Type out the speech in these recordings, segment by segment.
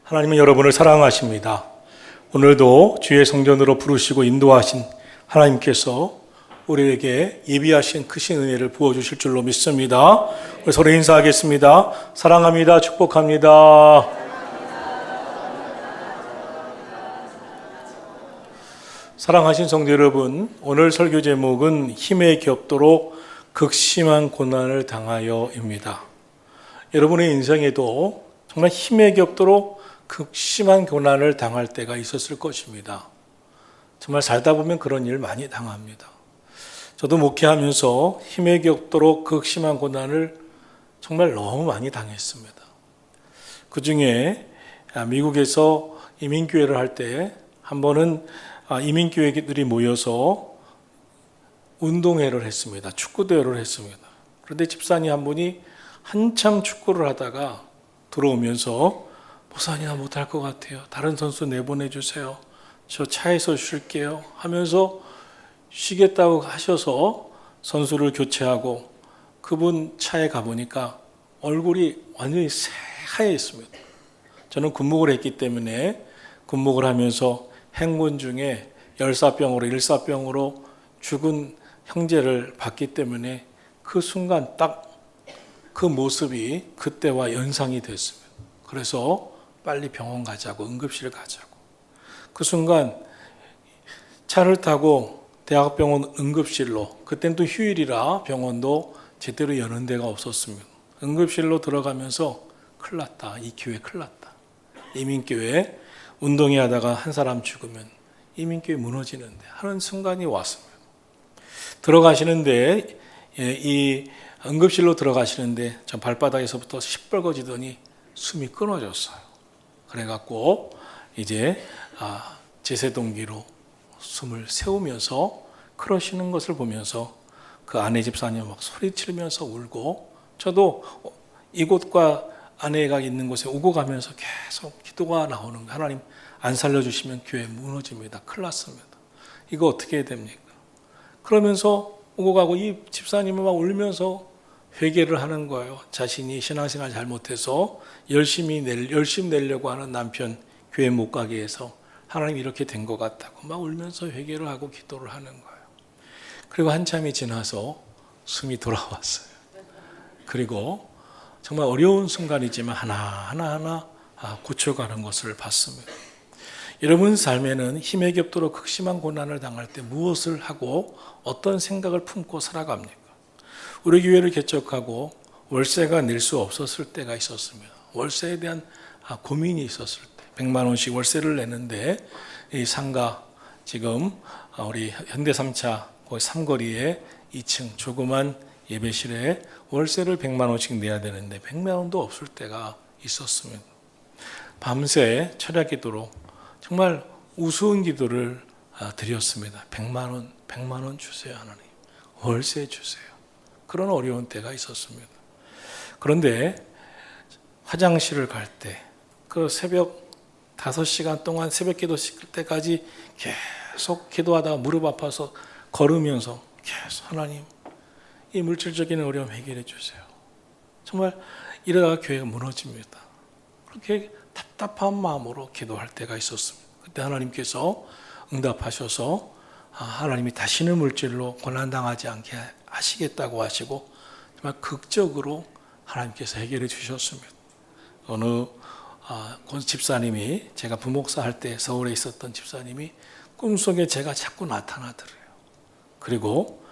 하나님은 여러분을 사랑하십니다. 오늘도 주의 성전으로 부르시고 인도하신 하나님께서 우리에게 예비하신 크신 은혜를 부어주실 줄로 믿습니다. 우리 서로 인사하겠습니다. 사랑합니다. 축복합니다. 사랑하신 성도 여러분, 오늘 설교 제목은 힘에 겹도록 극심한 고난을 당하여입니다. 여러분의 인생에도 정말 힘에 겹도록 극심한 고난을 당할 때가 있었을 것입니다. 정말 살다 보면 그런 일 많이 당합니다. 저도 목회하면서 힘에 겹도록 극심한 고난을 정말 너무 많이 당했습니다. 그 중에 미국에서 이민교회를 할 때 한 번은 이민교회들이 모여서 운동회를 했습니다. 축구대회를 했습니다. 그런데 집사님 한 분이 한참 축구를 하다가 들어오면서 목사님 못할 것 같아요. 다른 선수 내보내주세요. 저 차에서 쉴게요 하면서 쉬겠다고 하셔서 선수를 교체하고 그분 차에 가보니까 얼굴이 완전히 새하얘 있습니다. 저는 군목을 했기 때문에 군목을 하면서 행군 중에 열사병으로 일사병으로 죽은 형제를 봤기 때문에 그 순간 딱 그 모습이 그때와 연상이 됐습니다. 그래서 빨리 병원 가자고, 응급실 가자고. 그 순간 차를 타고 대학병원 응급실로, 그땐 또 휴일이라 병원도 제대로 여는 데가 없었습니다. 응급실로 들어가면서 큰일 났다. 이 교회 큰일 났다. 이민교회 운동회 하다가 한 사람 죽으면 이민교회 무너지는데 하는 순간이 왔습니다. 들어가시는데 이 응급실로 들어가시는데 전 발바닥에서부터 시뻘거지더니 숨이 끊어졌어요. 그래갖고 이제 제세동기로 숨을 세우면서 그러시는 것을 보면서 그 아내 집사님 막 소리치면서 울고, 저도 이곳과 아내가 있는 곳에 오고 가면서 계속 기도가 나오는 거예요. 하나님 안 살려주시면 교회 무너집니다. 큰일 났습니다. 이거 어떻게 해야 됩니까? 그러면서 오고 가고 이 집사님은 막 울면서 회개를 하는 거예요. 자신이 신앙생활 잘못해서 열심히 내려고 하는 남편 교회 못 가게 해서 하나님 이렇게 된 것 같다고 막 울면서 회개를 하고 기도를 하는 거예요. 그리고 한참이 지나서 숨이 돌아왔어요. 그리고 정말 어려운 순간이지만 하나하나 고쳐가는 것을 봤습니다. 여러분 삶에는 힘에 겹도록 극심한 고난을 당할 때 무엇을 하고 어떤 생각을 품고 살아갑니까? 우리 교회를 개척하고 월세가 낼 수 없었을 때가 있었습니다. 월세에 대한 고민이 있었을 때 100만 원씩 월세를 내는데 이 상가 지금 우리 현대 3차 거기 삼거리에 2층 조그만 예배실에 월세를 100만 원씩 내야 되는데 100만 원도 없을 때가 있었습니다. 밤새 철야 기도로 정말 우스운 기도를 드렸습니다. 100만 원 주세요 하나님. 월세 주세요. 그런 어려운 때가 있었습니다. 그런데 화장실을 갈 때 그 새벽 5시간 동안 새벽 기도 시킬 때까지 계속 기도하다가 무릎 아파서 걸으면서 계속 하나님 이 물질적인 어려움 해결해 주세요. 정말 이러다가 교회가 무너집니다. 그렇게 답답한 마음으로 기도할 때가 있었습니다. 그때 하나님께서 응답하셔서 하나님이 다시는 물질로 고난당하지 않게 하시겠다고 하시고 정말 극적으로 하나님께서 해결해 주셨습니다. 어느 집사님이, 제가 부목사 할 때 서울에 있었던 집사님이 꿈속에 제가 자꾸 나타나더래요. 그리고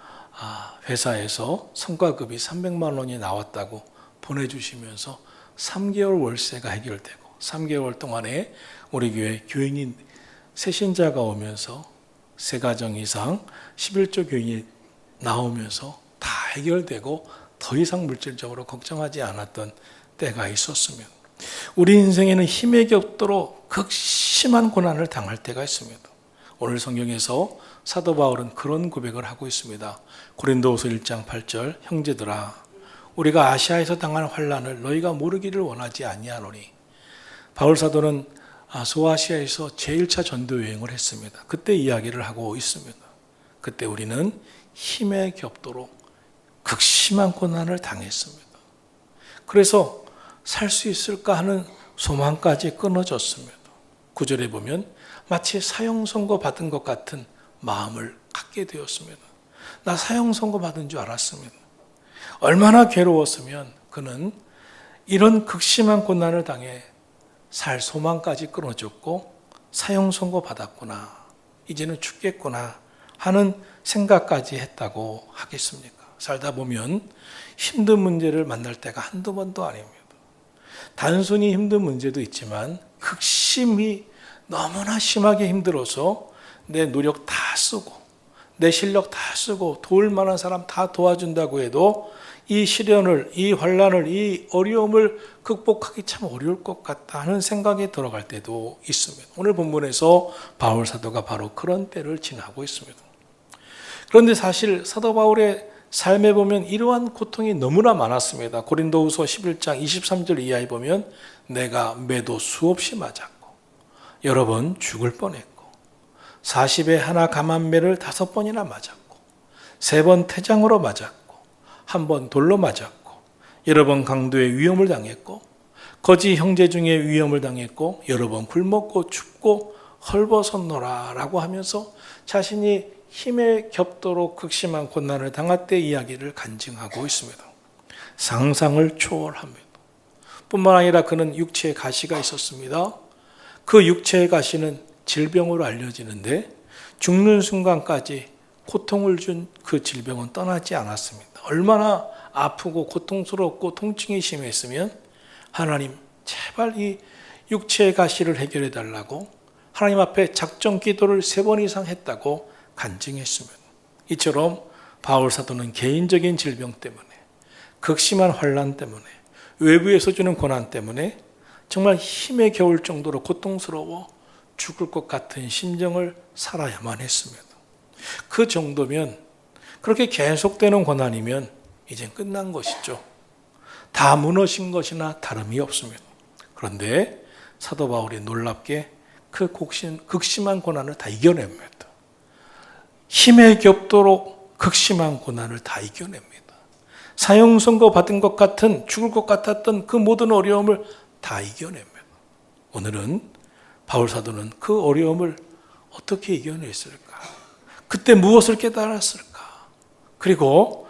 회사에서 성과급이 300만 원이 나왔다고 보내주시면서 3개월 월세가 해결되고 3개월 동안에 우리 교회 교인이 새신자가 오면서 3가정 이상 11조 교인이 나오면서 다 해결되고 더 이상 물질적으로 걱정하지 않았던 때가 있었습니다. 우리 인생에는 힘에 겹도록 극심한 고난을 당할 때가 있습니다. 오늘 성경에서 사도 바울은 그런 고백을 하고 있습니다. 고린도후서 1장 8절 형제들아 우리가 아시아에서 당한 환난을 너희가 모르기를 원하지 아니하노니. 바울 사도는 소아시아에서 제1차 전도 여행을 했습니다. 그때 이야기를 하고 있습니다. 그때 우리는 힘에 겹도록 극심한 고난을 당했습니다. 그래서 살 수 있을까 하는 소망까지 끊어졌습니다. 9절에 보면 마치 사형 선고 받은 것 같은 마음을 갖게 되었습니다. 나 사형 선고 받은 줄 알았습니다. 얼마나 괴로웠으면 그는 이런 극심한 고난을 당해 살 소망까지 끊어졌고 사형 선고 받았구나, 이제는 죽겠구나 하는 생각까지 했다고 하겠습니까? 살다 보면 힘든 문제를 만날 때가 한두 번도 아닙니다. 단순히 힘든 문제도 있지만 극심히 너무나 심하게 힘들어서 내 노력 다 쓰고 내 실력 다 쓰고 도울 만한 사람 다 도와준다고 해도 이 시련을, 이 환난을, 이 어려움을 극복하기 참 어려울 것 같다 하는 생각이 들어갈 때도 있습니다. 오늘 본문에서 바울 사도가 바로 그런 때를 지나고 있습니다. 그런데 사실 사도 바울의 삶에 보면 이러한 고통이 너무나 많았습니다. 고린도후서 11장 23절 이하에 보면 내가 매도 수없이 맞았고 여러 번 죽을 뻔했고 40에 하나 감한매를 5번이나 맞았고 3번 태장으로 맞았고 1번 돌로 맞았고 여러 번 강도의 위험을 당했고 거지 형제 중에 위험을 당했고 여러 번 굶었고 춥고 헐벗었노라 라고 하면서 자신이 힘에 겹도록 극심한 고난을 당할 때 이야기를 간증하고 있습니다. 상상을 초월합니다. 뿐만 아니라 그는 육체에 가시가 있었습니다. 그 육체의 가시는 질병으로 알려지는데 죽는 순간까지 고통을 준 그 질병은 떠나지 않았습니다. 얼마나 아프고 고통스럽고 통증이 심했으면 하나님 제발 이 육체의 가시를 해결해 달라고 하나님 앞에 작정 기도를 3번 이상 했다고 간증했습니다. 이처럼 바울 사도는 개인적인 질병 때문에 극심한 환난 때문에 외부에서 주는 고난 때문에 정말 힘에 겨울 정도로 고통스러워 죽을 것 같은 심정을 살아야만 했습니다. 그 정도면 그렇게 계속되는 고난이면 이젠 끝난 것이죠. 다 무너진 것이나 다름이 없습니다. 그런데 사도 바울이 놀랍게 그 극심한 고난을 다 이겨냅니다. 힘에 겹도록 극심한 고난을 다 이겨냅니다. 사형 선고 받은 것 같은 죽을 것 같았던 그 모든 어려움을 다 이겨냅니다. 오늘은 바울 사도는 그 어려움을 어떻게 이겨냈을까? 그때 무엇을 깨달았을까? 그리고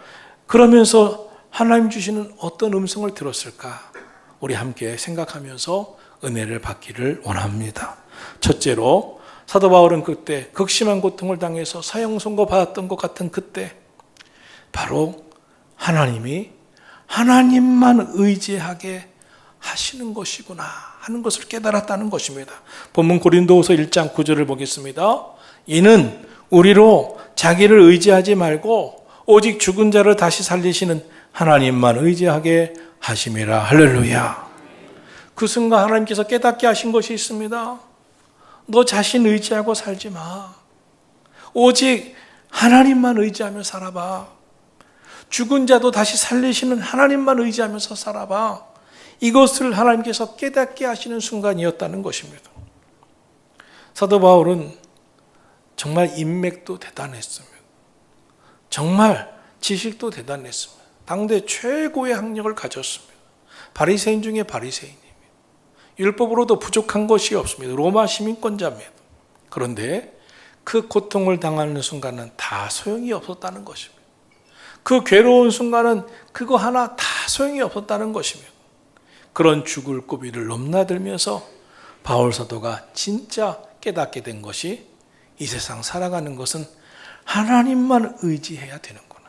그러면서 하나님 주시는 어떤 음성을 들었을까? 우리 함께 생각하면서 은혜를 받기를 원합니다. 첫째로 사도 바울은 그때 극심한 고통을 당해서 사형 선고 받았던 것 같은 그때 바로 하나님이 하나님만 의지하게 하시는 것이구나 하는 것을 깨달았다는 것입니다. 본문 고린도후서 1장 9절을 보겠습니다. 이는 우리로 자기를 의지하지 말고 오직 죽은 자를 다시 살리시는 하나님만 의지하게 하심이라. 할렐루야. 그 순간 하나님께서 깨닫게 하신 것이 있습니다. 너 자신 의지하고 살지 마. 오직 하나님만 의지하며 살아봐. 죽은 자도 다시 살리시는 하나님만 의지하면서 살아봐. 이것을 하나님께서 깨닫게 하시는 순간이었다는 것입니다. 사도 바울은 정말 인맥도 대단했습니다. 정말 지식도 대단했습니다. 당대 최고의 학력을 가졌습니다. 바리새인 중에 바리새인입니다. 율법으로도 부족한 것이 없습니다. 로마 시민권자입니다. 그런데 그 고통을 당하는 순간은 다 소용이 없었다는 것입니다. 그 괴로운 순간은 그거 하나 다 소용이 없었다는 것입니다. 그런 죽을 고비를 넘나들면서 바울 사도가 진짜 깨닫게 된 것이 이 세상 살아가는 것은 하나님만 의지해야 되는구나.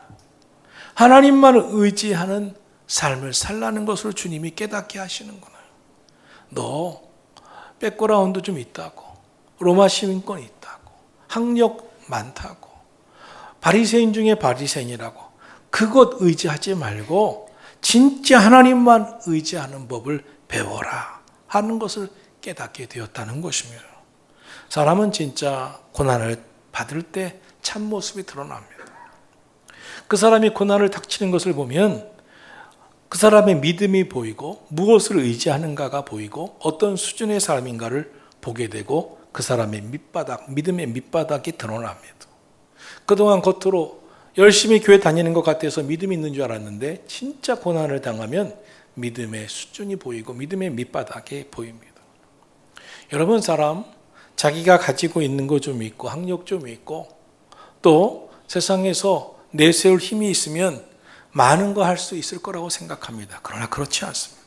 하나님만 의지하는 삶을 살라는 것을 주님이 깨닫게 하시는구나. 너 백그라운드 좀 있다고, 로마 시민권이 있다고, 학력 많다고, 바리새인 중에 바리새인이라고 그것 의지하지 말고 진짜 하나님만 의지하는 법을 배워라 하는 것을 깨닫게 되었다는 것입니다. 사람은 진짜 고난을 받을 때 참모습이 드러납니다. 그 사람이 고난을 닥치는 것을 보면 그 사람의 믿음이 보이고 무엇을 의지하는가가 보이고 어떤 수준의 사람인가를 보게 되고 그 사람의 밑바닥, 믿음의 밑바닥이 드러납니다. 그동안 겉으로 열심히 교회 다니는 것 같아서 믿음이 있는 줄 알았는데 진짜 고난을 당하면 믿음의 수준이 보이고 믿음의 밑바닥이 보입니다. 여러분, 사람 자기가 가지고 있는 거 좀 있고 학력 좀 있고 또 세상에서 내세울 힘이 있으면 많은 거 할 수 있을 거라고 생각합니다. 그러나 그렇지 않습니다.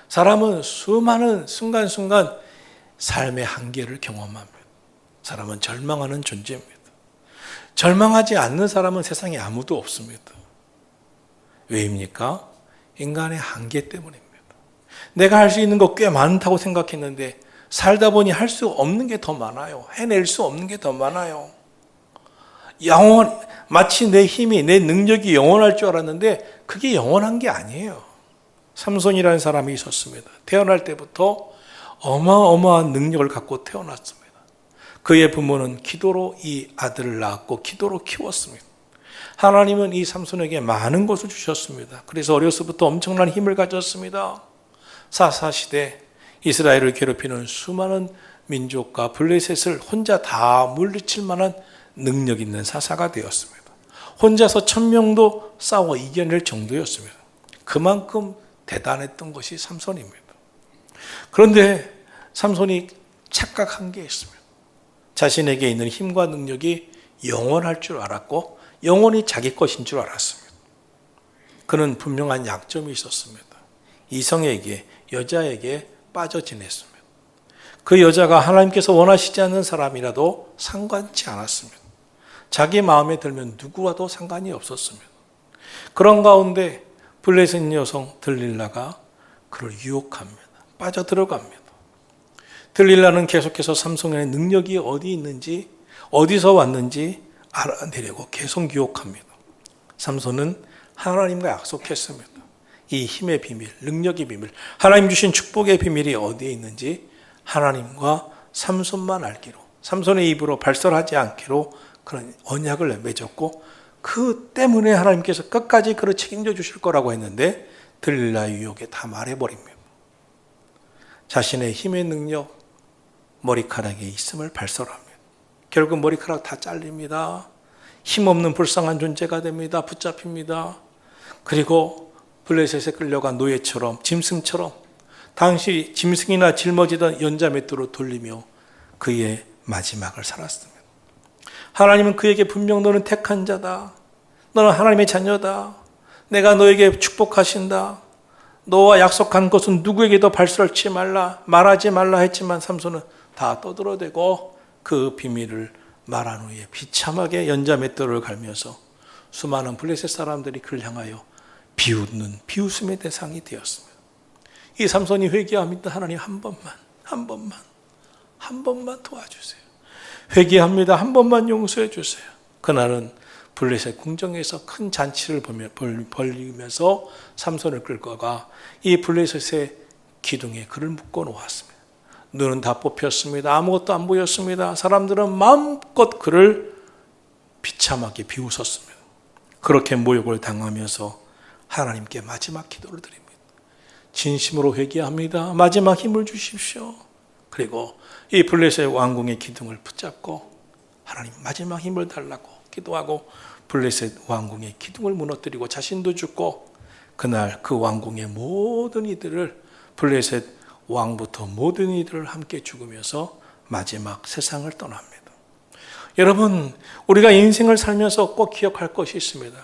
사람은 수많은 순간순간 삶의 한계를 경험합니다. 사람은 절망하는 존재입니다. 절망하지 않는 사람은 세상에 아무도 없습니다. 왜입니까? 인간의 한계 때문입니다. 내가 할 수 있는 거 꽤 많다고 생각했는데 살다 보니 할 수 없는 게 더 많아요. 해낼 수 없는 게 더 많아요. 마치 내 힘이, 내 능력이 영원할 줄 알았는데 그게 영원한 게 아니에요. 삼손이라는 사람이 있었습니다. 태어날 때부터 어마어마한 능력을 갖고 태어났습니다. 그의 부모는 기도로 이 아들을 낳았고 기도로 키웠습니다. 하나님은 이 삼손에게 많은 것을 주셨습니다. 그래서 어려서부터 엄청난 힘을 가졌습니다. 사사시대 이스라엘을 괴롭히는 수많은 민족과 블레셋을 혼자 다 물리칠 만한 능력 있는 사사가 되었습니다. 혼자서 1000명도 싸워 이겨낼 정도였습니다. 그만큼 대단했던 것이 삼손입니다. 그런데 삼손이 착각한 게 있습니다. 자신에게 있는 힘과 능력이 영원할 줄 알았고 영원히 자기 것인 줄 알았습니다. 그는 분명한 약점이 있었습니다. 이성에게, 여자에게 빠져 지냈습니다. 그 여자가 하나님께서 원하시지 않는 사람이라도 상관치 않았습니다. 자기 마음에 들면 누구와도 상관이 없었습니다. 그런 가운데 블레셋 여성 들릴라가 그를 유혹합니다. 빠져들어갑니다. 들릴라는 계속해서 삼손의 능력이 어디 있는지, 어디서 왔는지 알아내려고 계속 유혹합니다. 삼손은 하나님과 약속했습니다. 이 힘의 비밀, 능력의 비밀, 하나님 주신 축복의 비밀이 어디에 있는지 하나님과 삼손만 알기로, 삼손의 입으로 발설하지 않기로 그런 언약을 맺었고 그 때문에 하나님께서 끝까지 그를 책임져 주실 거라고 했는데 들릴라의 유혹에 다 말해버립니다. 자신의 힘의 능력, 머리카락에 있음을 발설합니다. 결국 머리카락 다 잘립니다. 힘없는 불쌍한 존재가 됩니다. 붙잡힙니다. 그리고 블레셋에 끌려간 노예처럼, 짐승처럼 당시 짐승이나 짊어지던 연자맷돌로 돌리며 그의 마지막을 살았습니다. 하나님은 그에게 분명 너는 택한 자다. 너는 하나님의 자녀다. 내가 너에게 축복하신다. 너와 약속한 것은 누구에게도 발설치 말라, 말하지 말라 했지만 삼손은 다 떠들어대고 그 비밀을 말한 후에 비참하게 연자맷돌을 갈면서 수많은 블레셋 사람들이 그를 향하여 비웃는 비웃음의 대상이 되었습니다. 이 삼손이 회개합니다. 하나님 한 번만 도와주세요. 회개합니다. 한 번만 용서해 주세요. 그날은 블레셋 궁정에서 큰 잔치를 벌리면서 삼손을 끌고 가 이 블레셋의 기둥에 그를 묶어 놓았습니다. 눈은 다 뽑혔습니다. 아무것도 안 보였습니다. 사람들은 마음껏 그를 비참하게 비웃었습니다. 그렇게 모욕을 당하면서 하나님께 마지막 기도를 드립니다. 진심으로 회개합니다. 마지막 힘을 주십시오. 그리고 이 블레셋 왕궁의 기둥을 붙잡고 하나님 마지막 힘을 달라고 기도하고 블레셋 왕궁의 기둥을 무너뜨리고 자신도 죽고 그날 그 왕궁의 모든 이들을 블레셋 왕부터 모든 이들을 함께 죽으면서 마지막 세상을 떠납니다. 여러분, 우리가 인생을 살면서 꼭 기억할 것이 있습니다.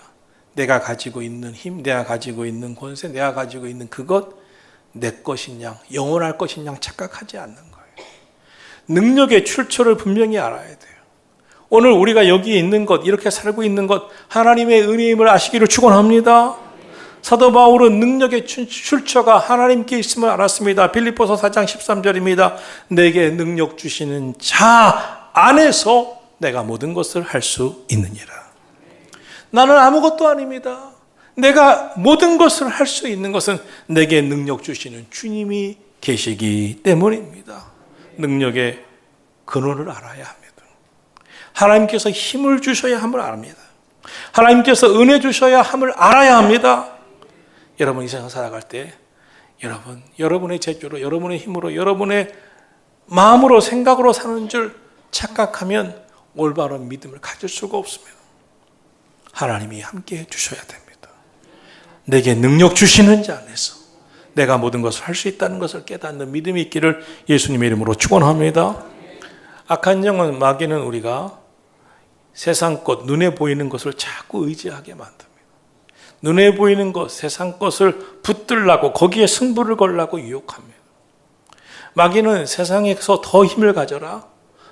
내가 가지고 있는 힘, 내가 가지고 있는 권세, 내가 가지고 있는 그것 내 것인 양, 영원할 것인 양 착각하지 않는 거예요. 능력의 출처를 분명히 알아야 돼요. 오늘 우리가 여기 있는 것, 이렇게 살고 있는 것 하나님의 은혜임을 아시기를 축원합니다. 사도 바울은 능력의 출처가 하나님께 있음을 알았습니다. 빌립보서 4장 13절입니다. 내게 능력 주시는 자 안에서 내가 모든 것을 할 수 있느니라. 나는 아무것도 아닙니다. 내가 모든 것을 할 수 있는 것은 내게 능력 주시는 주님이 계시기 때문입니다. 능력의 근원을 알아야 합니다. 하나님께서 힘을 주셔야 함을 압니다. 하나님께서 은혜 주셔야 함을 알아야 합니다. 여러분 이 세상 살아갈 때 여러분의 재주로, 여러분의 힘으로, 여러분의 마음으로, 생각으로 사는 줄 착각하면 올바른 믿음을 가질 수가 없습니다. 하나님이 함께 해주셔야 됩니다. 내게 능력 주시는 자 안에서 내가 모든 것을 할 수 있다는 것을 깨닫는 믿음이 있기를 예수님의 이름으로 축원합니다. 악한 영은, 마귀는 우리가 세상 것, 눈에 보이는 것을 자꾸 의지하게 만듭니다. 눈에 보이는 것, 세상 것을 붙들라고, 거기에 승부를 걸라고 유혹합니다. 마귀는 세상에서 더 힘을 가져라,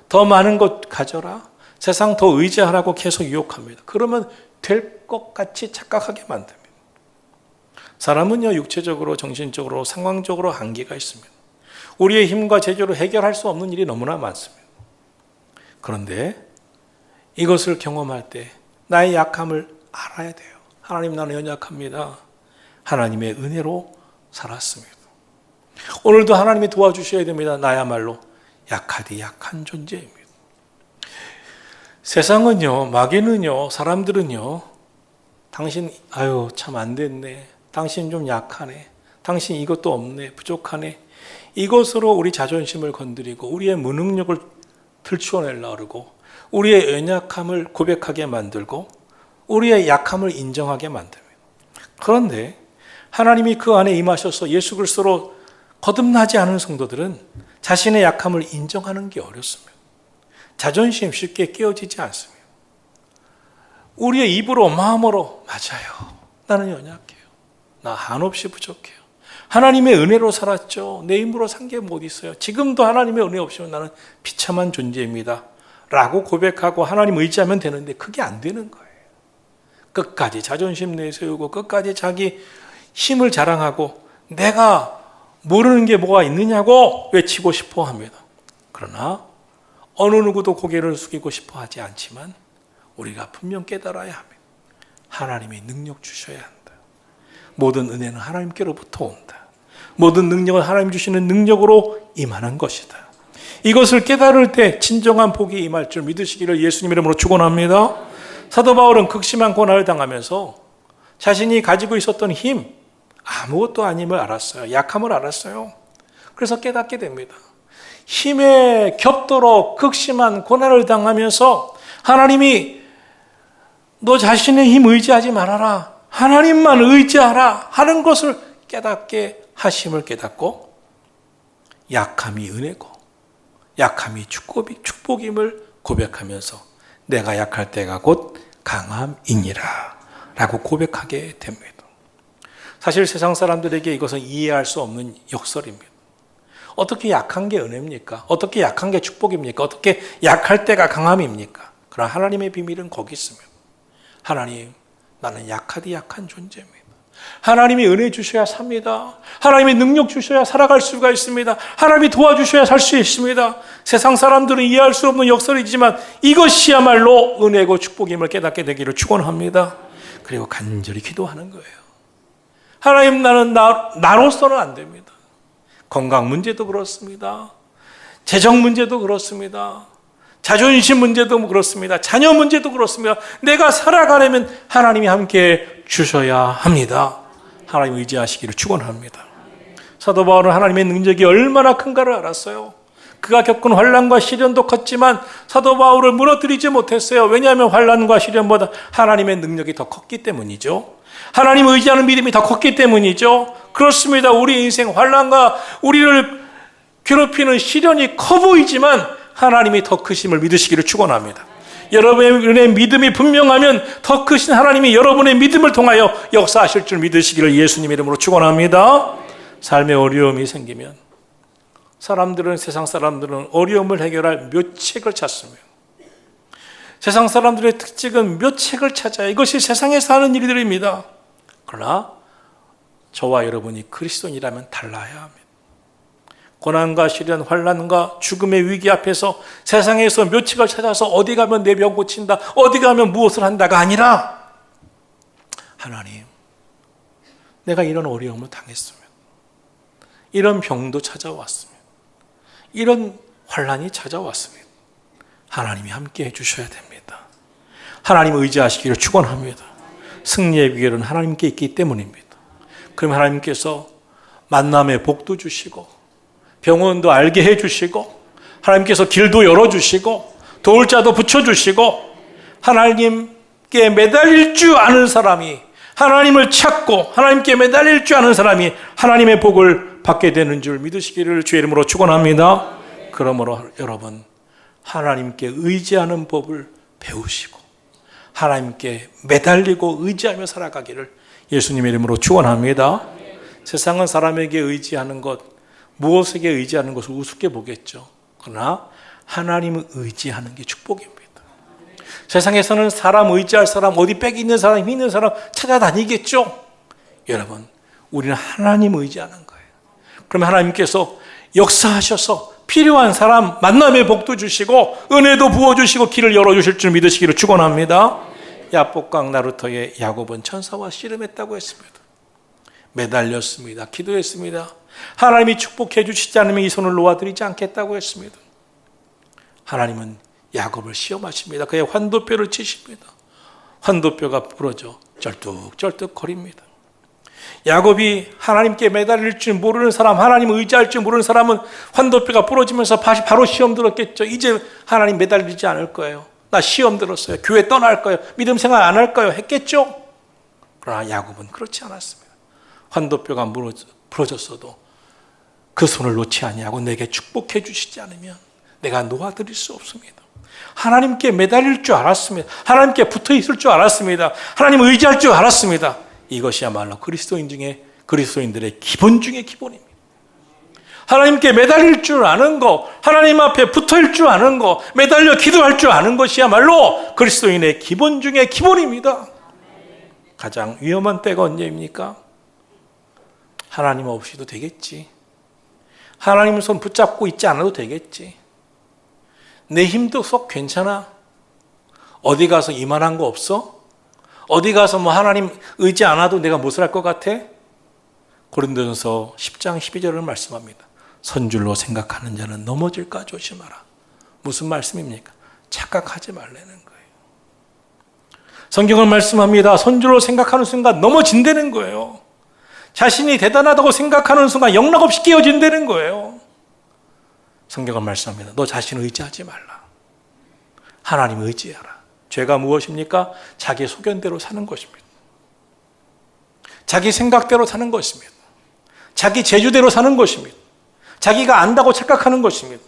더 많은 것 가져라, 세상 더 의지하라고 계속 유혹합니다. 그러면 될 것 같이 착각하게 만듭니다. 사람은요, 육체적으로, 정신적으로, 상황적으로 한계가 있습니다. 우리의 힘과 재주로 해결할 수 없는 일이 너무나 많습니다. 그런데 이것을 경험할 때 나의 약함을 알아야 돼요. 하나님, 나는 연약합니다. 하나님의 은혜로 살았습니다. 오늘도 하나님이 도와주셔야 됩니다. 나야말로 약하디 약한 존재입니다. 세상은요, 마귀는요, 사람들은요, 당신 참 안 됐네, 당신 좀 약하네, 당신 이것도 없네, 부족하네, 이것으로 우리 자존심을 건드리고 우리의 무능력을 들추어내려고 그러고 우리의 연약함을 고백하게 만들고 우리의 약함을 인정하게 만듭니다. 그런데 하나님이 그 안에 임하셔서 예수 그리스도로 거듭나지 않은 성도들은 자신의 약함을 인정하는 게 어렵습니다. 자존심 쉽게 깨어지지 않습니다. 우리의 입으로, 마음으로 맞아요, 나는 연약해요, 나 한없이 부족해요, 하나님의 은혜로 살았죠, 내 힘으로 산 게 뭐 있어요, 지금도 하나님의 은혜 없이는 나는 비참한 존재입니다 라고 고백하고 하나님 의지하면 되는데 그게 안 되는 거예요. 끝까지 자존심 내세우고 끝까지 자기 힘을 자랑하고 내가 모르는 게 뭐가 있느냐고 외치고 싶어 합니다. 그러나 어느 누구도 고개를 숙이고 싶어 하지 않지만 우리가 분명 깨달아야 합니다. 하나님이 능력 주셔야 한다. 모든 은혜는 하나님께로부터 온다. 모든 능력은 하나님 주시는 능력으로 임하는 것이다. 이것을 깨달을 때 진정한 복이 임할 줄 믿으시기를 예수님 이름으로 축원합니다. 사도 바울은 극심한 고난을 당하면서 자신이 가지고 있었던 힘, 아무것도 아님을 알았어요. 약함을 알았어요. 그래서 깨닫게 됩니다. 힘에 겹도록 극심한 고난을 당하면서 하나님이 너 자신의 힘 의지하지 말아라, 하나님만 의지하라 하는 것을 깨닫게 하심을 깨닫고 약함이 은혜고 약함이 축복임을 고백하면서 내가 약할 때가 곧 강함이니라 라고 고백하게 됩니다. 사실 세상 사람들에게 이것은 이해할 수 없는 역설입니다. 어떻게 약한 게 은혜입니까? 어떻게 약한 게 축복입니까? 어떻게 약할 때가 강함입니까? 그러나 하나님의 비밀은 거기 있습니다. 하나님, 나는 약하디 약한 존재입니다. 하나님이 은혜 주셔야 삽니다. 하나님이 능력 주셔야 살아갈 수가 있습니다. 하나님이 도와주셔야 살 수 있습니다. 세상 사람들은 이해할 수 없는 역설이지만 이것이야말로 은혜고 축복임을 깨닫게 되기를 축원합니다. 그리고 간절히 기도하는 거예요. 하나님, 나는 나로서는 안 됩니다. 건강 문제도 그렇습니다. 재정 문제도 그렇습니다. 자존심 문제도 그렇습니다. 자녀 문제도 그렇습니다. 내가 살아가려면 하나님이 함께 주셔야 합니다. 하나님 의지하시기를 축원합니다. 사도 바울은 하나님의 능력이 얼마나 큰가를 알았어요. 그가 겪은 환난과 시련도 컸지만 사도 바울을 무너뜨리지 못했어요. 왜냐하면 환난과 시련보다 하나님의 능력이 더 컸기 때문이죠. 하나님 의지하는 믿음이 더 컸기 때문이죠. 그렇습니다. 우리 인생 환난과 우리를 괴롭히는 시련이 커 보이지만 하나님이 더 크심을 믿으시기를 축원합니다. 여러분의 믿음이 분명하면 더 크신 하나님이 여러분의 믿음을 통하여 역사하실 줄 믿으시기를 예수님 이름으로 축원합니다. 삶에 어려움이 생기면 세상 사람들은 어려움을 해결할 묘책을 찾습니다. 세상 사람들의 특징은 묘책을 찾아요. 이것이 세상에서 하는 일들입니다. 그러나 저와 여러분이 그리스도인이라면 달라야 합니다. 고난과 시련, 환난과 죽음의 위기 앞에서 세상에서 묘책을 찾아서 어디 가면 내 병 고친다, 어디 가면 무엇을 한다가 아니라 하나님, 내가 이런 어려움을 당했으면, 이런 병도 찾아왔으면, 이런 환난이 찾아왔으면 하나님이 함께 해주셔야 됩니다. 하나님 의지하시기를 축원합니다. 승리의 비결은 하나님께 있기 때문입니다. 그럼 하나님께서 만남의 복도 주시고 병원도 알게 해주시고 하나님께서 길도 열어주시고 도울 자도 붙여주시고 하나님 하나님께 매달릴 줄 아는 사람이, 하나님을 찾고 하나님께 매달릴 줄 아는 사람이 하나님의 복을 받게 되는 줄 믿으시기를 주의 이름으로 축원합니다. 그러므로 여러분, 하나님께 의지하는 법을 배우시고 하나님께 매달리고 의지하며 살아가기를 예수님의 이름으로 축원합니다. 세상은 사람에게 의지하는 것, 무엇에게 의지하는 것을 우습게 보겠죠. 그러나 하나님을 의지하는 게 축복입니다. 세상에서는 사람 의지할 사람, 어디 빽이 있는 사람, 힘 있는 사람 찾아다니겠죠. 여러분, 우리는 하나님 의지하는 거예요. 그러면 하나님께서 역사하셔서 필요한 사람 만남의 복도 주시고 은혜도 부어주시고 길을 열어주실 줄 믿으시기를 축원합니다. 야복강 나루터의 야곱은 천사와 씨름했다고 했습니다. 매달렸습니다. 기도했습니다. 하나님이 축복해 주시지 않으면 이 손을 놓아드리지 않겠다고 했습니다. 하나님은 야곱을 시험하십니다. 그의 환도뼈를 치십니다. 환도뼈가 부러져 쩔뚝쩔뚝 거립니다. 야곱이 하나님께 매달릴 줄 모르는 사람, 하나님을 의지할 줄 모르는 사람은 환도뼈가 부러지면서 바로 시험 들었겠죠. 이제 하나님 매달리지 않을 거예요. 나 시험 들었어요. 교회 떠날 거예요. 믿음 생활 안 할 거예요. 했겠죠. 그러나 야곱은 그렇지 않았습니다. 환도뼈가 부러졌어도 그 손을 놓지 아니하고 내게 축복해 주시지 않으면 내가 놓아드릴 수 없습니다. 하나님께 매달릴 줄 알았습니다. 하나님께 붙어 있을 줄 알았습니다. 하나님 의지할 줄 알았습니다. 이것이야말로 그리스도인들의 기본 중의 기본입니다. 하나님께 매달릴 줄 아는 것, 하나님 앞에 붙어있을 줄 아는 것, 매달려 기도할 줄 아는 것이야말로 그리스도인의 기본 중의 기본입니다. 가장 위험한 때가 언제입니까? 하나님 없이도 되겠지. 하나님 손 붙잡고 있지 않아도 되겠지. 내 힘도 썩 괜찮아. 어디 가서 이만한 거 없어? 어디 가서 하나님 의지 않아도 내가 무엇을 할 것 같아? 고린도전서 10장 12절을 말씀합니다. 선줄로 생각하는 자는 넘어질까 조심하라. 무슨 말씀입니까? 착각하지 말라는 거예요. 성경은 말씀합니다. 선줄로 생각하는 순간 넘어진다는 거예요. 자신이 대단하다고 생각하는 순간 영락없이 깨어진다는 거예요. 성경은 말씀합니다. 너 자신을 의지하지 말라. 하나님 의지하라. 죄가 무엇입니까? 자기 소견대로 사는 것입니다. 자기 생각대로 사는 것입니다. 자기 재주대로 사는 것입니다. 자기가 안다고 착각하는 것입니다.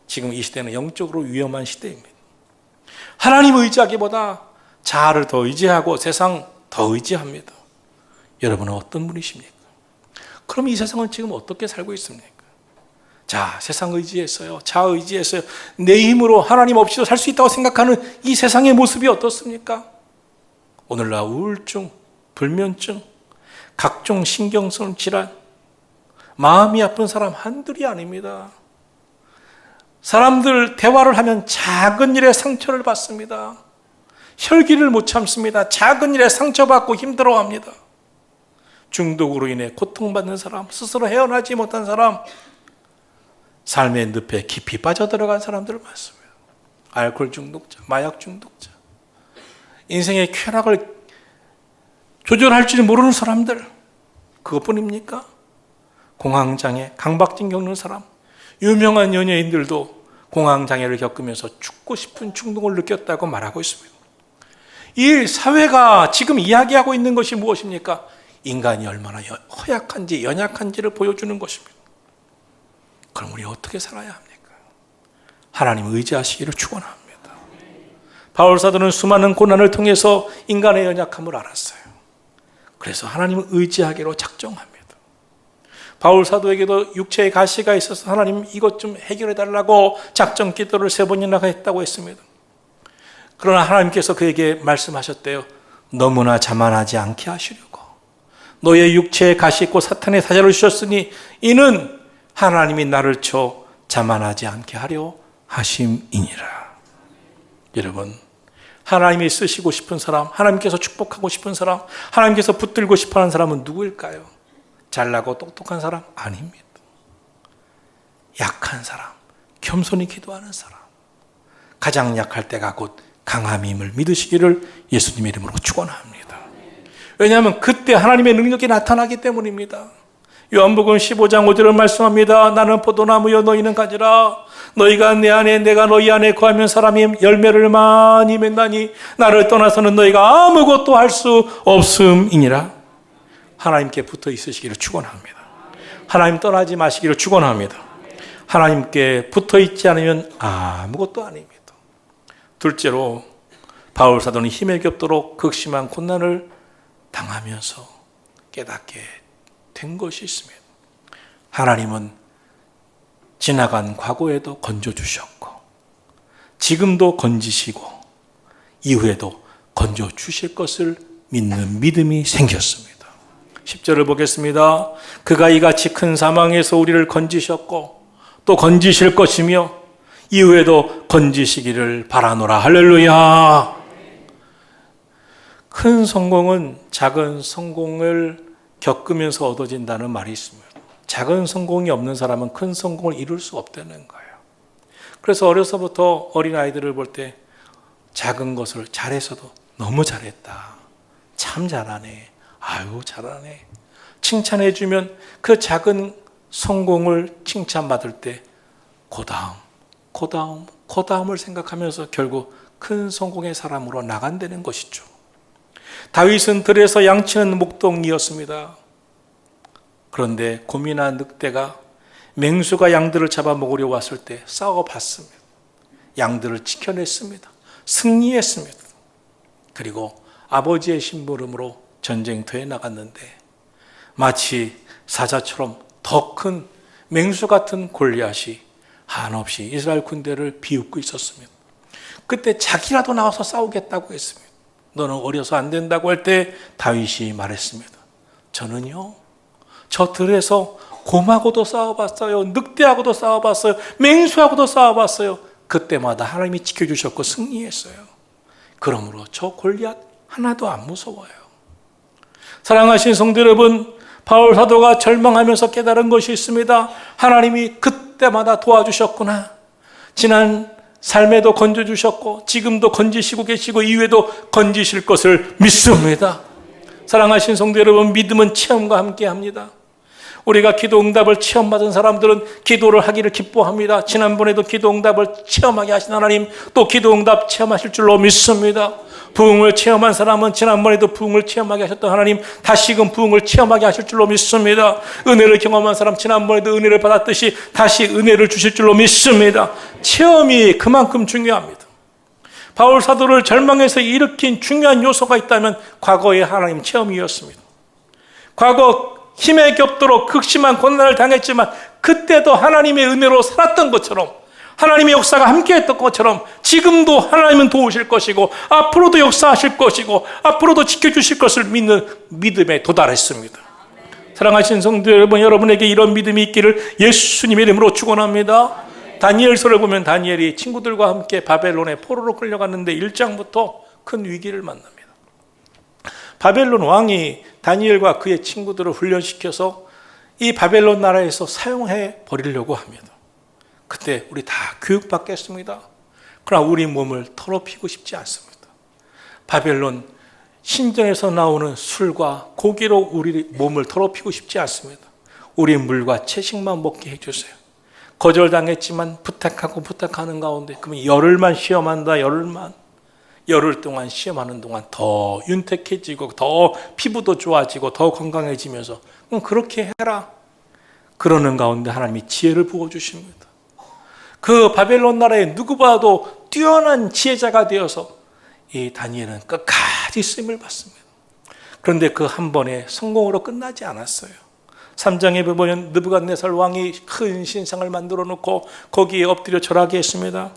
지금 이 시대는 영적으로 위험한 시대입니다. 하나님 의지하기보다 자아를 더 의지하고 세상 더 의지합니다. 여러분은 어떤 분이십니까? 그럼 이 세상은 지금 어떻게 살고 있습니까? 자, 세상 의지했어요. 자아 의지했어요. 내 힘으로 하나님 없이도 살 수 있다고 생각하는 이 세상의 모습이 어떻습니까? 오늘날 우울증, 불면증, 각종 신경성 질환, 마음이 아픈 사람 한둘이 아닙니다. 사람들 대화를 하면 작은 일에 상처를 받습니다. 혈기를 못 참습니다. 작은 일에 상처받고 힘들어합니다. 중독으로 인해 고통받는 사람, 스스로 헤어나지 못한 사람, 삶의 늪에 깊이 빠져들어간 사람들 많습니다. 알코올 중독자, 마약 중독자, 인생의 쾌락을 조절할 줄 모르는 사람들, 그것뿐입니까? 공황장애, 강박증 겪는 사람, 유명한 연예인들도 공황장애를 겪으면서 죽고 싶은 충동을 느꼈다고 말하고 있습니다. 이 사회가 지금 이야기하고 있는 것이 무엇입니까? 인간이 얼마나 허약한지 연약한지를 보여주는 것입니다. 그럼 우리 어떻게 살아야 합니까? 하나님 의지하시기를 축원합니다. 바울 사도는 수많은 고난을 통해서 인간의 연약함을 알았어요. 그래서 하나님을 의지하기로 작정합니다. 바울 사도에게도 육체의 가시가 있어서 하나님 이것 좀 해결해 달라고 작정 기도를 3번이나 했다고 했습니다. 그러나 하나님께서 그에게 말씀하셨대요. 너무나 자만하지 않게 하시려고 너의 육체에 가시 있고 사탄의 사자를 주셨으니 이는 하나님이 나를 쳐 자만하지 않게 하려 하심이니라. 여러분, 하나님이 쓰시고 싶은 사람, 하나님께서 축복하고 싶은 사람, 하나님께서 붙들고 싶어하는 사람은 누구일까요? 잘나고 똑똑한 사람? 아닙니다. 약한 사람, 겸손히 기도하는 사람, 가장 약할 때가 곧 강함임을 믿으시기를 예수님의 이름으로 축원합니다. 왜냐하면 그때 하나님의 능력이 나타나기 때문입니다. 요한복음 15장 5절을 말씀합니다. 나는 포도나무여 너희는 가지라. 너희가 내 안에 내가 너희 안에 거하면 사람이 열매를 많이 맺나니 나를 떠나서는 너희가 아무것도 할 수 없음이니라. 하나님께 붙어 있으시기를 축원합니다. 하나님 떠나지 마시기를 축원합니다. 하나님께 붙어 있지 않으면 아무것도 아닙니다. 둘째로 바울 사도는 힘에 겹도록 극심한 고난을 당하면서 깨닫게 된 것이 있습니다. 하나님은 지나간 과거에도 건져주셨고 지금도 건지시고 이후에도 건져주실 것을 믿는 믿음이 생겼습니다. 10절을 보겠습니다. 그가 이같이 큰 사망에서 우리를 건지셨고 또 건지실 것이며 이후에도 건지시기를 바라노라. 할렐루야. 큰 성공은 작은 성공을 겪으면서 얻어진다는 말이 있습니다. 작은 성공이 없는 사람은 큰 성공을 이룰 수 없다는 거예요. 그래서 어려서부터 어린아이들을 볼 때 작은 것을 잘해서도 너무 잘했다. 참 잘하네. 아유 잘하네. 칭찬해 주면 그 작은 성공을 칭찬받을 때 그 다음을 생각하면서 결국 큰 성공의 사람으로 나간다는 것이죠. 다윗은 들에서 양치는 목동이었습니다. 그런데 곰이나 늑대가 맹수가 양들을 잡아먹으려 왔을 때 싸워봤습니다. 양들을 지켜냈습니다. 승리했습니다. 그리고 아버지의 심부름으로 전쟁터에 나갔는데 마치 사자처럼 더 큰 맹수 같은 골리앗이 한없이 이스라엘 군대를 비웃고 있었습니다. 그때 자기라도 나와서 싸우겠다고 했습니다. 너는 어려서 안 된다고 할 때 다윗이 말했습니다. 저는요, 저 들에서 곰하고도 싸워봤어요. 늑대하고도 싸워봤어요. 맹수하고도 싸워봤어요. 그때마다 하나님이 지켜주셨고 승리했어요. 그러므로 저 골리앗 하나도 안 무서워요. 사랑하신 성도 여러분, 바울 사도가 절망하면서 깨달은 것이 있습니다. 하나님이 그때마다 도와주셨구나. 지난 삶에도 건져주셨고 지금도 건지시고 계시고 이후에도 건지실 것을 믿습니다. 사랑하신 성도 여러분, 믿음은 체험과 함께합니다. 우리가 기도 응답을 체험받은 사람들은 기도를 하기를 기뻐합니다. 지난번에도 기도 응답을 체험하게 하신 하나님 또 기도 응답 체험하실 줄로 믿습니다. 부흥을 체험한 사람은 지난번에도 부흥을 체험하게 하셨던 하나님 다시금 부흥을 체험하게 하실 줄로 믿습니다. 은혜를 경험한 사람 지난번에도 은혜를 받았듯이 다시 은혜를 주실 줄로 믿습니다. 체험이 그만큼 중요합니다. 바울 사도를 절망에서 일으킨 중요한 요소가 있다면 과거의 하나님 체험이었습니다. 과거 힘에 겹도록 극심한 고난을 당했지만 그때도 하나님의 은혜로 살았던 것처럼 하나님의 역사가 함께했던 것처럼 지금도 하나님은 도우실 것이고 앞으로도 역사하실 것이고 앞으로도 지켜주실 것을 믿는 믿음에 도달했습니다. 사랑하신 성도 여러분, 여러분에게 이런 믿음이 있기를 예수님의 이름으로 축원합니다. 다니엘서를 보면 다니엘이 친구들과 함께 바벨론에 포로로 끌려갔는데 1장부터 큰 위기를 만납니다. 바벨론 왕이 다니엘과 그의 친구들을 훈련시켜서 이 바벨론 나라에서 사용해 버리려고 합니다. 그때 우리 다 교육받겠습니다. 그러나 우리 몸을 더럽히고 싶지 않습니다. 바벨론 신전에서 나오는 술과 고기로 우리 몸을 더럽히고 싶지 않습니다. 우리 물과 채식만 먹게 해주세요. 거절당했지만 부탁하는 가운데 그러면 열흘만 시험한다. 열흘 동안 시험하는 동안 더 윤택해지고 더 피부도 좋아지고 더 건강해지면서 그렇게 해라. 그러는 가운데 하나님이 지혜를 부어주십니다. 그 바벨론 나라에 누구봐도 뛰어난 지혜자가 되어서 이 다니엘은 끝까지 쓰임을 받습니다. 그런데 그 한 번에 성공으로 끝나지 않았어요. 3장에 보면 느부갓네살 왕이 큰 신상을 만들어 놓고 거기에 엎드려 절하게 했습니다.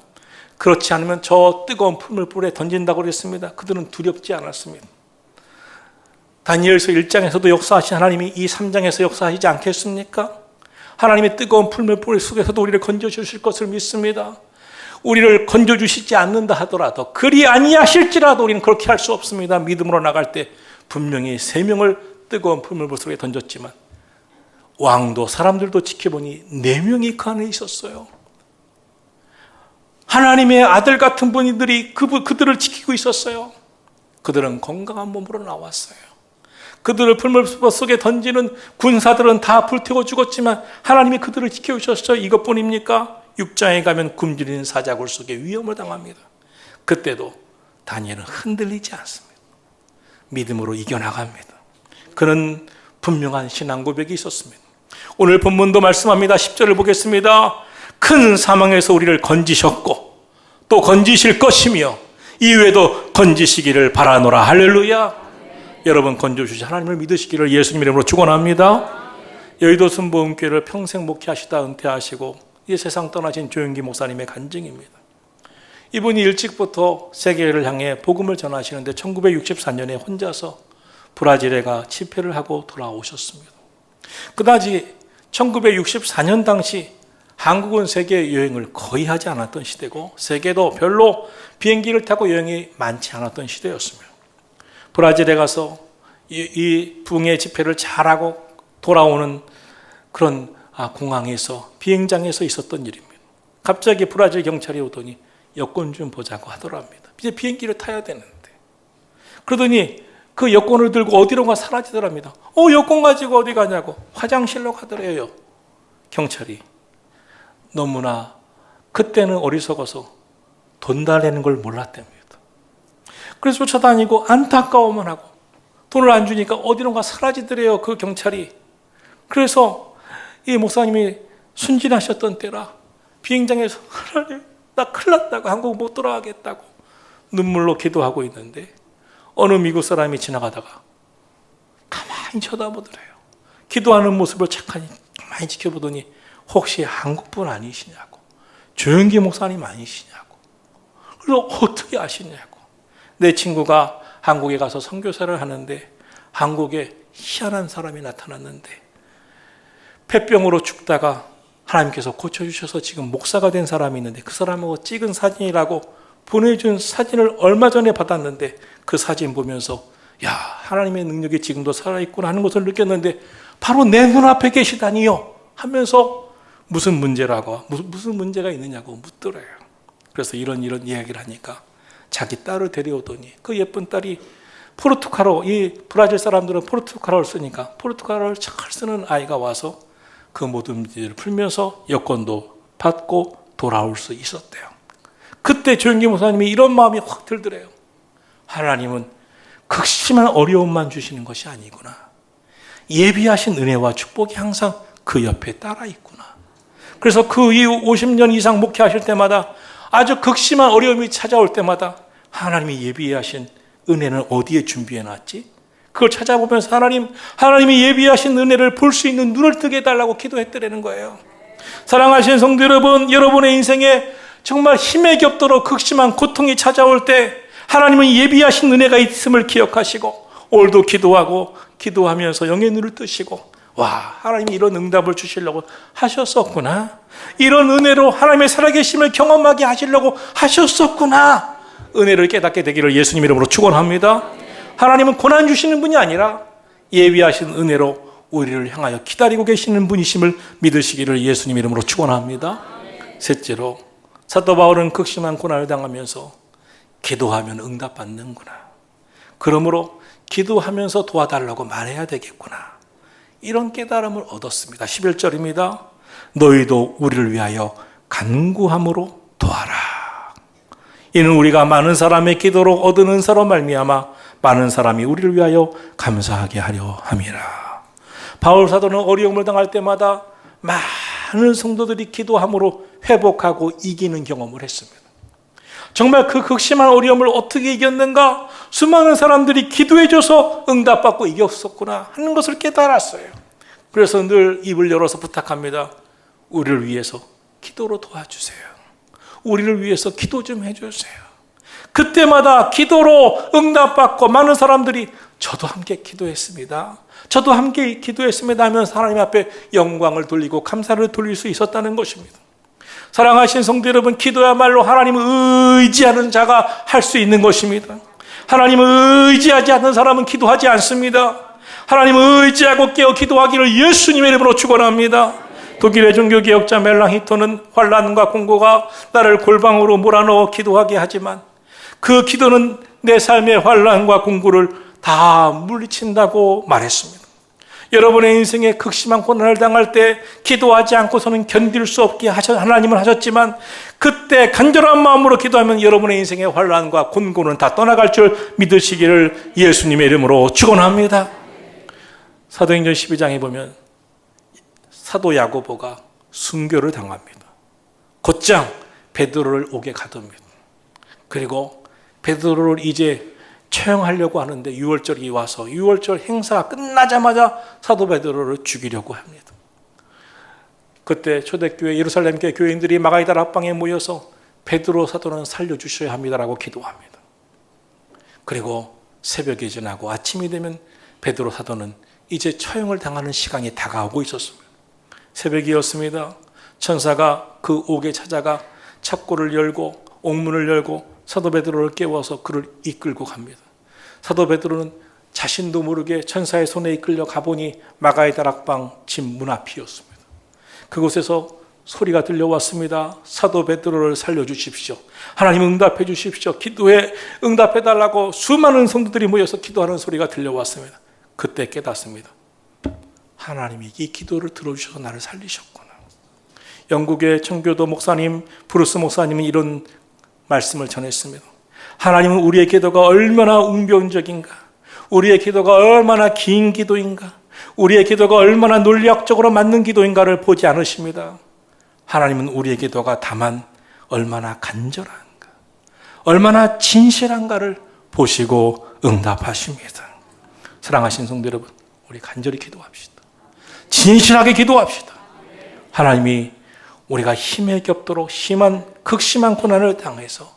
그렇지 않으면 저 뜨거운 풀물불에 던진다고 그랬습니다. 그들은 두렵지 않았습니다. 다니엘서 1장에서도 역사하신 하나님이 이 3장에서 역사하시지 않겠습니까? 하나님의 뜨거운 풀물불 속에서도 우리를 건져주실 것을 믿습니다. 우리를 건져주시지 않는다 하더라도 그리 아니하실지라도 우리는 그렇게 할 수 없습니다. 믿음으로 나갈 때 분명히 3명을 뜨거운 풀물불 속에 던졌지만 왕도 사람들도 지켜보니 4명이 그 안에 있었어요. 하나님의 아들 같은 분들이 그들을 지키고 있었어요. 그들은 건강한 몸으로 나왔어요. 그들을 풀무불 속에 던지는 군사들은 다 불태워 죽었지만 하나님이 그들을 지켜주셨죠. 이것뿐입니까? 6장에 가면 굶주리는 사자굴 속에 위험을 당합니다. 그때도 다니엘은 흔들리지 않습니다. 믿음으로 이겨나갑니다. 그는 분명한 신앙 고백이 있었습니다. 오늘 본문도 말씀합니다. 10절을 보겠습니다. 큰 사망에서 우리를 건지셨고 또 건지실 것이며 이후에도 건지시기를 바라노라. 할렐루야. 여러분 건져주신 하나님을 믿으시기를 예수님 이름으로 축원합니다. 여의도 순복음교회를 평생 목회하시다 은퇴하시고 이 세상 떠나신 조영기 목사님의 간증입니다. 이분이 일찍부터 세계를 향해 복음을 전하시는데 1964년에 혼자서 브라질에 가 집회를 하고 돌아오셨습니다. 그다지 1964년 당시 한국은 세계 여행을 거의 하지 않았던 시대고 세계도 별로 비행기를 타고 여행이 많지 않았던 시대였습니다. 브라질에 가서 이 부흥의 집회를 잘하고 돌아오는 그런 공항에서 비행장에서 있었던 일입니다. 갑자기 브라질 경찰이 오더니 여권 좀 보자고 하더랍니다. 이제 비행기를 타야 되는데 그러더니 그 여권을 들고 어디론가 사라지더랍니다. 여권 가지고 어디 가냐고 화장실로 가더래요. 경찰이. 너무나 그때는 어리석어서 돈 달라는 걸 몰랐답니다. 그래서 쫓아다니고 안타까워만 하고 돈을 안 주니까 어디론가 사라지더래요. 그 경찰이. 그래서 이 목사님이 순진하셨던 때라 비행장에서 하나님 나 큰일 났다고 한국 못 돌아가겠다고 눈물로 기도하고 있는데 어느 미국 사람이 지나가다가 가만히 쳐다보더래요. 기도하는 모습을 가만히 지켜보더니 혹시 한국분 아니시냐고 조영기 목사님 아니시냐고 그래서 어떻게 아시냐고 내 친구가 한국에 가서 선교사를 하는데 한국에 희한한 사람이 나타났는데 폐병으로 죽다가 하나님께서 고쳐주셔서 지금 목사가 된 사람이 있는데 그 사람하고 찍은 사진이라고 보내준 사진을 얼마 전에 받았는데 그 사진 보면서 야 하나님의 능력이 지금도 살아있구나 하는 것을 느꼈는데 바로 내 눈앞에 계시다니요 하면서 무슨 문제라고 무슨 문제가 있느냐고 묻더래요. 그래서 이런 이야기를 하니까 자기 딸을 데려오더니 그 예쁜 딸이 포르투갈어 이 브라질 사람들은 포르투갈어를 쓰니까 포르투갈어를 잘 쓰는 아이가 와서 그 모든 문제를 풀면서 여권도 받고 돌아올 수 있었대요. 그때 조영기 목사님이 이런 마음이 확 들더래요. 하나님은 극심한 어려움만 주시는 것이 아니구나. 예비하신 은혜와 축복이 항상 그 옆에 따라 있구나. 그래서 그 이후 50년 이상 목회하실 때마다 아주 극심한 어려움이 찾아올 때마다 하나님이 예비하신 은혜는 어디에 준비해놨지? 그걸 찾아보면서 하나님이 예비하신 은혜를 볼 수 있는 눈을 뜨게 해달라고 기도했더라는 거예요. 사랑하시는 성도 여러분, 여러분의 인생에 정말 힘에 겹도록 극심한 고통이 찾아올 때 하나님은 예비하신 은혜가 있음을 기억하시고 오늘도 기도하면서 영의 눈을 뜨시고 와 하나님이 이런 응답을 주시려고 하셨었구나. 이런 은혜로 하나님의 살아계심을 경험하게 하시려고 하셨었구나. 은혜를 깨닫게 되기를 예수님 이름으로 축원합니다. 하나님은 고난 주시는 분이 아니라 예비하신 은혜로 우리를 향하여 기다리고 계시는 분이심을 믿으시기를 예수님 이름으로 축원합니다. 셋째로 사도 바울은 극심한 고난을 당하면서 기도하면 응답받는구나. 그러므로 기도하면서 도와달라고 말해야 되겠구나. 이런 깨달음을 얻었습니다. 11절입니다. 너희도 우리를 위하여 간구함으로 도와라. 이는 우리가 많은 사람의 기도로 얻은 은사로 말미암아 많은 사람이 우리를 위하여 감사하게 하려 함이라. 바울 사도는 어려움을 당할 때마다 많은 성도들이 기도함으로 회복하고 이기는 경험을 했습니다. 정말 그 극심한 어려움을 어떻게 이겼는가? 수많은 사람들이 기도해줘서 응답받고 이겼었구나 하는 것을 깨달았어요. 그래서 늘 입을 열어서 부탁합니다. 우리를 위해서 기도로 도와주세요. 우리를 위해서 기도 좀 해주세요. 그때마다 기도로 응답받고 많은 사람들이 저도 함께 기도했습니다. 저도 함께 기도했습니다 하면서 하나님 앞에 영광을 돌리고 감사를 돌릴 수 있었다는 것입니다. 사랑하신 성도 여러분, 기도야말로 하나님을 의지하는 자가 할 수 있는 것입니다. 하나님을 의지하지 않는 사람은 기도하지 않습니다. 하나님을 의지하고 깨어 기도하기를 예수님의 이름으로 축원합니다. 독일의 종교개혁자 멜랑히토는 환난과 공고가 나를 골방으로 몰아넣어 기도하게 하지만 그 기도는 내 삶의 환난과 공고를 다 물리친다고 말했습니다. 여러분의 인생에 극심한 고난을 당할 때 기도하지 않고서는 견딜 수 없게 하나님은 하셨지만, 그때 간절한 마음으로 기도하면 여러분의 인생의 환난과 곤고는 다 떠나갈 줄 믿으시기를 예수님의 이름으로 축원합니다. 사도행전 12장에 보면 사도 야고보가 순교를 당합니다. 곧장 베드로를 옥에 가둡니다. 그리고 베드로를 이제 처형하려고 하는데 6월절이 와서 6월절 행사가 끝나자마자 사도 베드로를 죽이려고 합니다. 그때 초대교회 예루살렘 교회 교인들이 마가이다 락방에 모여서 베드로 사도는 살려주셔야 합니다라고 기도합니다. 그리고 새벽이 지나고 아침이 되면 베드로 사도는 이제 처형을 당하는 시간이 다가오고 있었습니다. 새벽이었습니다. 천사가 그 옥에 찾아가 창고를 열고 옥문을 열고 사도 베드로를 깨워서 그를 이끌고 갑니다. 사도 베드로는 자신도 모르게 천사의 손에 이끌려 가보니 마가이다 락방 집 문 앞이었습니다. 그곳에서 소리가 들려왔습니다. 사도 베드로를 살려주십시오. 하나님 응답해 주십시오. 기도에 응답해 달라고 수많은 성도들이 모여서 기도하는 소리가 들려왔습니다. 그때 깨닫습니다. 하나님이 이 기도를 들어주셔서 나를 살리셨구나. 영국의 청교도 목사님 브루스 목사님은 이런 말씀을 전했습니다. 하나님은 우리의 기도가 얼마나 웅변적인가, 우리의 기도가 얼마나 긴 기도인가, 우리의 기도가 얼마나 논리학적으로 맞는 기도인가를 보지 않으십니다. 하나님은 우리의 기도가 다만 얼마나 간절한가, 얼마나 진실한가를 보시고 응답하십니다. 사랑하신 성도 여러분, 우리 간절히 기도합시다. 진실하게 기도합시다. 하나님이 우리가 힘에 겹도록 극심한 고난을 당해서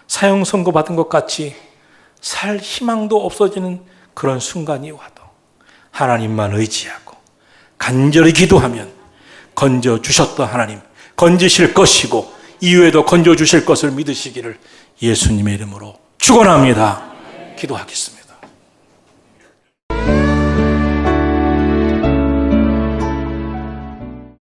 사형 선고받은 것 같이 살 희망도 없어지는 그런 순간이 와도 하나님만 의지하고 간절히 기도하면 건져주셨던 하나님 건지실 것이고 이후에도 건져주실 것을 믿으시기를 예수님의 이름으로 축원합니다. 기도하겠습니다.